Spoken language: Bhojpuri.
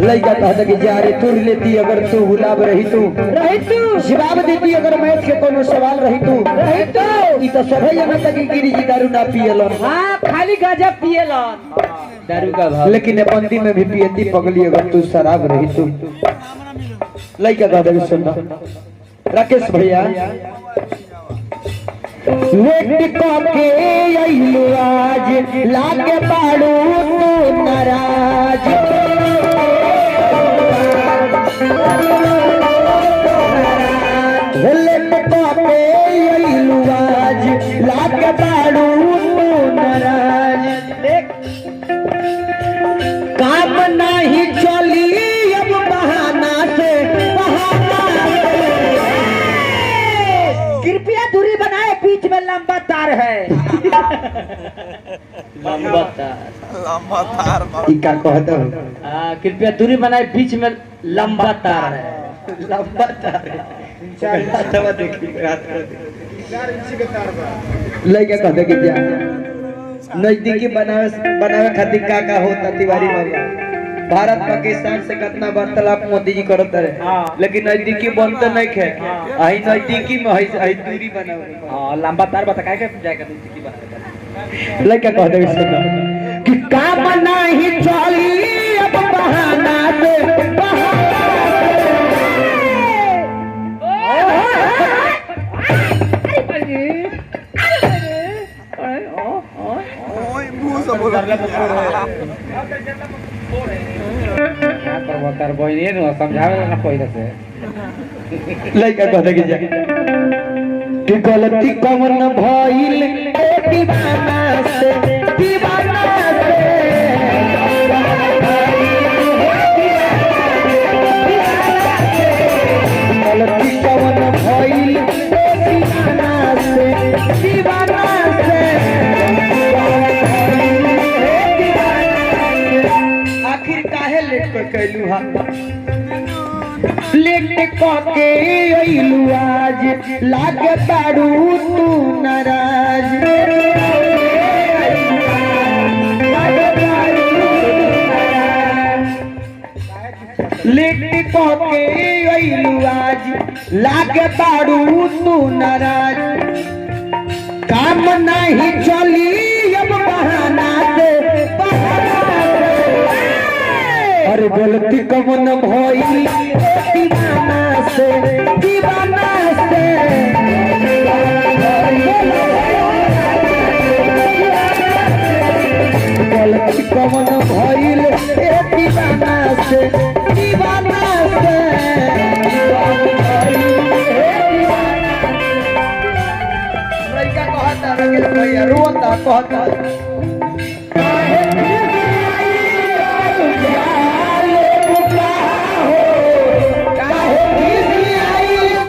लड़का कहता कि जा रे तू लेती अगर तू गुलाब रही तू जवाब देती अगर मैथ के कोनो सवाल रही तू ई तो सभे जनता की गिरी जी दारू ना पियलन। हां खाली गांजा पियलन दारू का भाव, लेकिन बंदी में भी पियती पगली अगर तू शराब रही तू। लड़का कहता कि सुन राकेश भैया वेट के आइलू आज लागे पाड़ू तू नाराज वेट के आइलू आज लागे पाड़ू तू नाराज काम नहीं चली अब बहाना से कृपया दूरी बनाए, बीच में लंबा तार है। लंबा तार क्या कहता हूँ? कृपया दूरी बनाए, बीच में लंबा तार है। लंबा तार लड़का कहते कि क्या नजदीकी बनावे खातिर का होता तिवारी बाबा। भारत पाकिस्तान से कितना वार्तालाप मोदी जी करत रहे, लेकिन नजदीकी बनते नहीं खे। आई नजदीकी में आई दूरी बनावे। हां लंबा तार बता काहे के जाएगा नजदीकी बनावे। लड़का कहते कि काम नहीं चली अब बहाना से लड़का कहते कि गलती कौन भइल दीवाना से दीवाना से गलती कौन भइल दीवाना से दीवाना से आखिर काहे लेट कर कैलू हा लेट के अइलू आज लागे पाड़ू तू नाराज लेट के अइलू आज लागे पाड़ू तू नाराज काम नहीं चली अब बहाना से अरे गलती कमन भइल दीवाना से दीवाना से गलती कमन भइल दीवाना से दीवाना से लड़का कहता भैया रोता कहता